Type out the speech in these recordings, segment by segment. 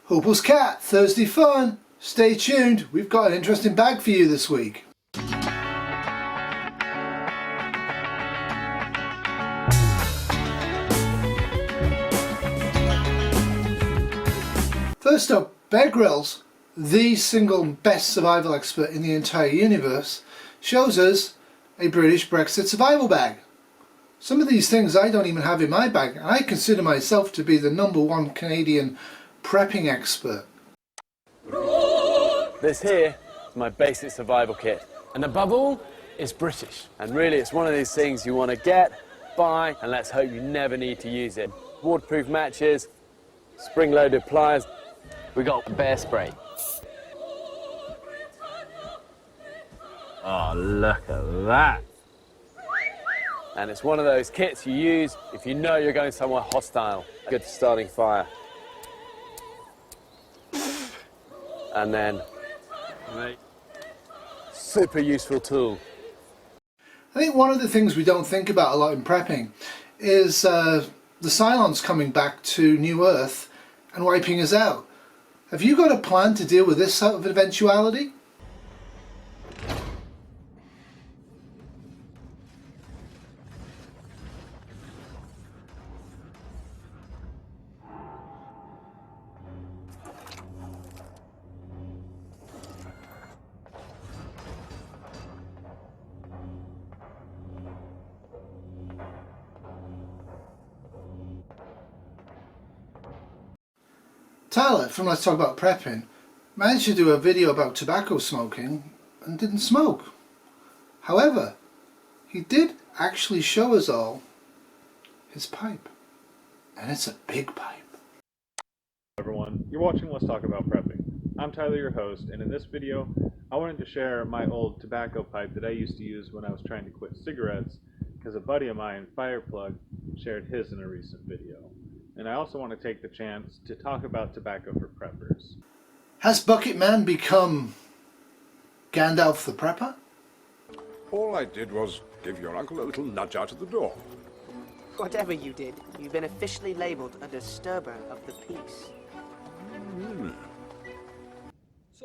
Hopeless Cat, Thursday Fun. Stay tuned, we've got an interesting bag for you this week. First up, Bear Grylls, the single best survival expert in the entire universe, shows us a British Brexit survival bag. Some of these things I don't even have in my bag, and I consider myself to be the #1 Canadian prepping expert. This here is my basic survival kit, and above all, it's British. And really, it's one of these things you want to get, buy, and let's hope you never need to use it. Waterproof matches, spring-loaded pliers. We got bear spray. Oh, look at that. And it's one of those kits you use if you know you're going somewhere hostile. Good for starting fire. And then, super useful tool. I think one of the things we don't think about a lot in prepping is the Cylons coming back to New Earth and wiping us out. Have you got a plan to deal with this sort of eventuality? Tyler from Let's Talk About Prepping managed to do a video about tobacco smoking and didn't smoke. However, he did actually show us all his pipe, and it's a big pipe. Hello everyone, you're watching Let's Talk About Prepping. I'm Tyler, your host, and in this video I wanted to share my old tobacco pipe that I used to use when I was trying to quit cigarettes, because a buddy of mine, Fireplug, shared his in a recent video. And I also want to take the chance to talk about tobacco for preppers. Has Bucket Man become Gandalf the Prepper? All I did was give your uncle a little nudge out of the door. Whatever you did, you've been officially labelled a disturber of the peace.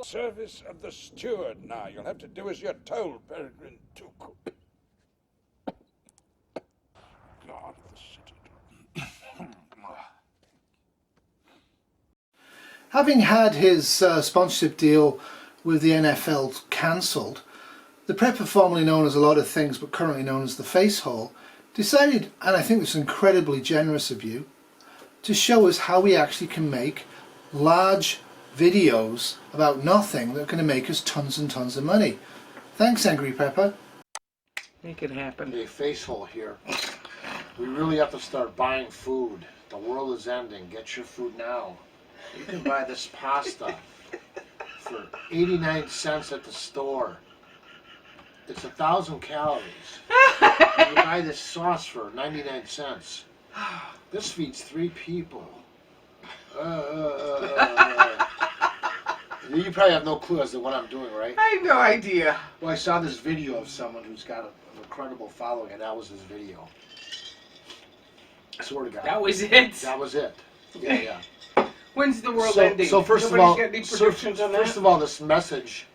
Service of the steward now. You'll have to do as you're told, Peregrine Took. God, the city. Having had his sponsorship deal with the NFL cancelled, the prepper, formerly known as a lot of things but currently known as the FaceHole, decided, and I think it's incredibly generous of you, to show us how we actually can make large videos about nothing that are going to make us tons and tons of money. Thanks, Angry Prepper. Make it happen. Hey, FaceHole here. We really have to start buying food. The world is ending. Get your food now. You can buy this pasta for 89 cents at the store. It's 1,000 calories. And you buy this sauce for 99 cents. This feeds 3 people. You probably have no clue as to what I'm doing, right? I have no idea. Well, I saw this video of someone who's got an incredible following, and that was his video. I swear to God. That was it? That was it. Yeah, yeah. When's the world ending? So first of Nobody's all, got any predictions on that? first of all, this message,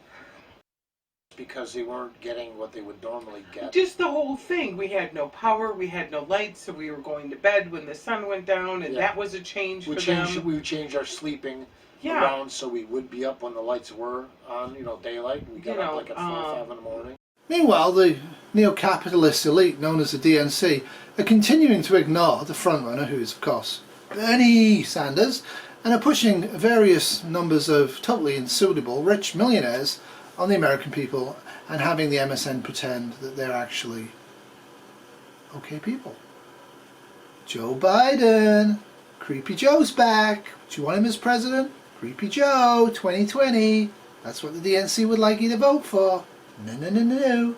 because they weren't getting what they would normally get. Just the whole thing. We had no power, we had no lights, so we were going to bed when the sun went down, and that was a change for them. We would change our sleeping around so we would be up when the lights were on, daylight. We got up like at 4 or 5 in the morning. Meanwhile, the neo-capitalist elite known as the DNC are continuing to ignore the frontrunner, who is of course Bernie Sanders, and are pushing various numbers of totally unsuitable rich millionaires on the American people and having the MSN pretend that they're actually okay people. Joe Biden, Creepy Joe's back. Do you want him as president? Creepy Joe 2020. That's what the DNC would like you to vote for. No, no, no, no, no.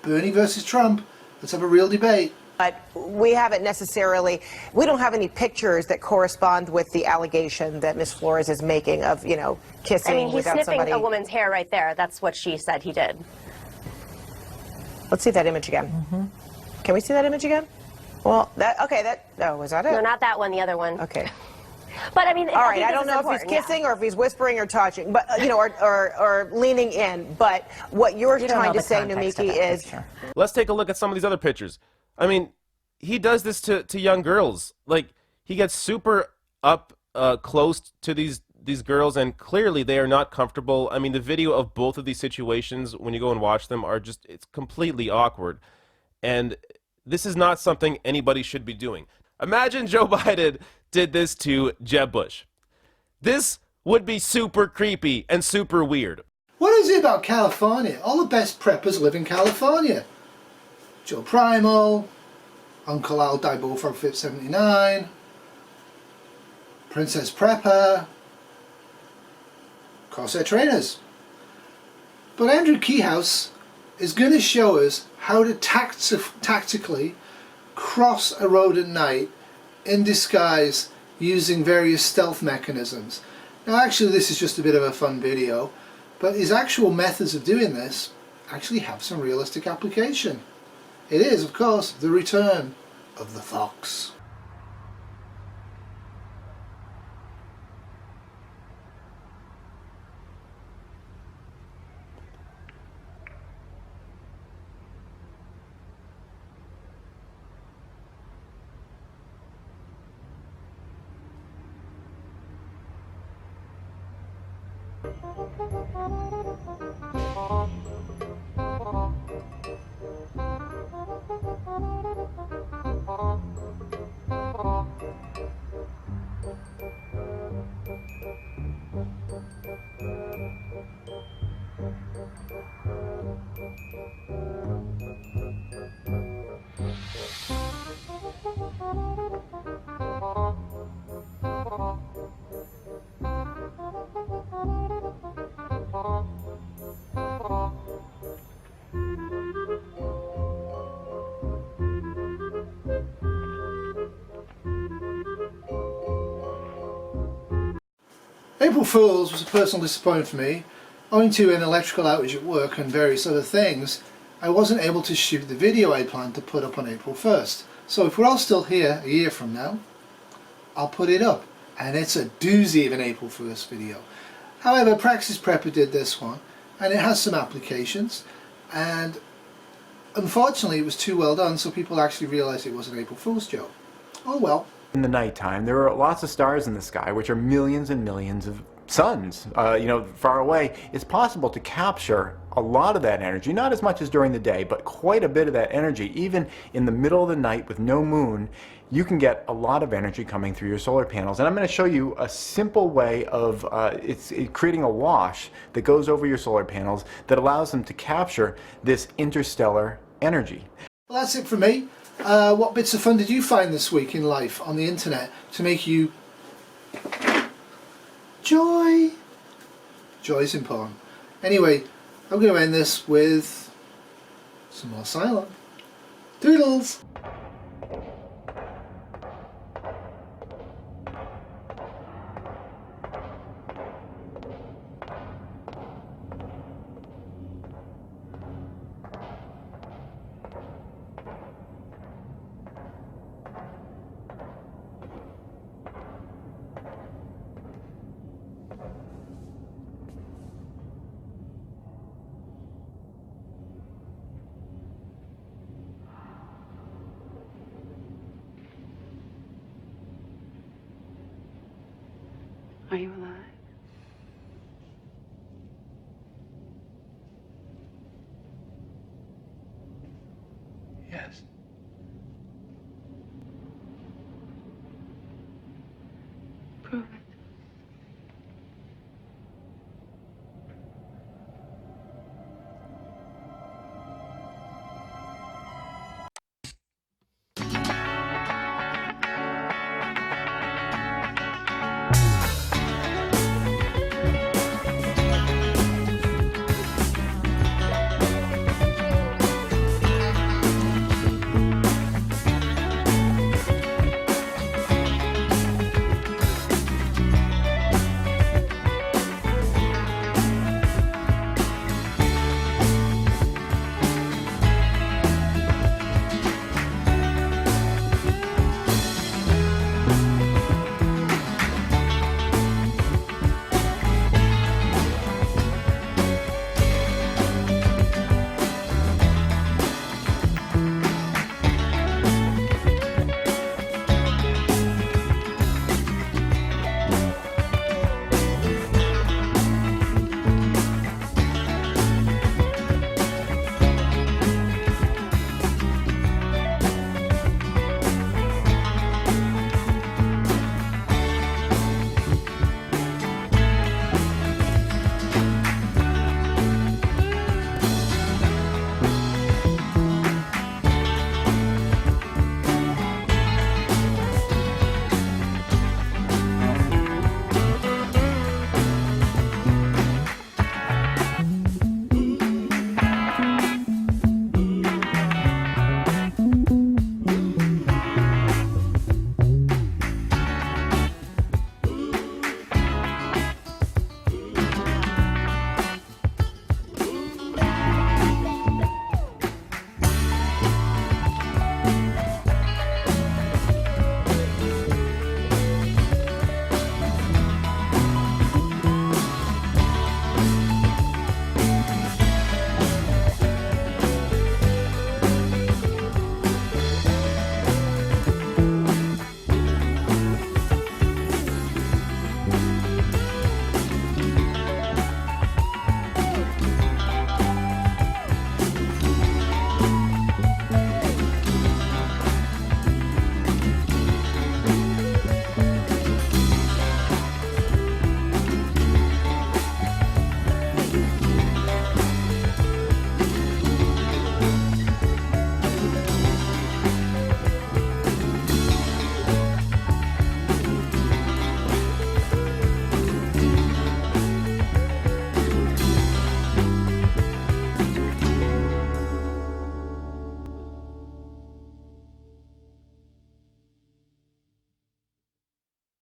Bernie versus Trump. Let's have a real debate. But we haven't necessarily, we don't have any pictures that correspond with the allegation that Ms. Flores is making of, kissing I mean, he's without sniffing somebody. a woman's hair right there. That's what she said he did. Let's see that image again. Can we see that image again? Well, was that it? No, not that one, the other one. Okay. But I mean, All right, think I this don't is know if he's important, yeah. kissing or if he's whispering or touching, but or leaning in. But what you're You don't trying know to the say, context of Numiki, that is picture. Let's take a look at some of these other pictures. I mean, he does this to young girls. Like, he gets super up close to these girls, and clearly they are not comfortable. I mean, the video of both of these situations, when you go and watch them, are just, it's completely awkward. And this is not something anybody should be doing. Imagine Joe Biden did this to Jeb Bush. This would be super creepy and super weird. What is it about California? All the best preppers live in California. Joe Primal, Uncle Al Dibo from Fit 79, Princess Prepper, Corsair Trainers. But Adrian Quihuis is going to show us how to tactically cross a road at night in disguise using various stealth mechanisms. Now actually this is just a bit of a fun video, but his actual methods of doing this actually have some realistic application. It is, of course, the return of the fox. April Fool's was a personal disappointment for me. Owing to an electrical outage at work and various other things, I wasn't able to shoot the video I planned to put up on April 1st. So if we're all still here a year from now, I'll put it up. And it's a doozy of an April 1st video. However, Praxis Prepper did this one, and it has some applications, and unfortunately it was too well done, so people actually realised it was an April Fool's joke. Oh well. In the nighttime, there are lots of stars in the sky, which are millions and millions of suns, far away. It's possible to capture a lot of that energy, not as much as during the day, but quite a bit of that energy. Even in the middle of the night with no moon, you can get a lot of energy coming through your solar panels. And I'm going to show you a simple way of creating a wash that goes over your solar panels that allows them to capture this interstellar energy. Well, that's it from me. What bits of fun did you find this week in life on the internet to make you joy? Joy's important. Anyway, I'm going to end this with some more Cylon. Doodles! Are you alive? Yes. Prove it.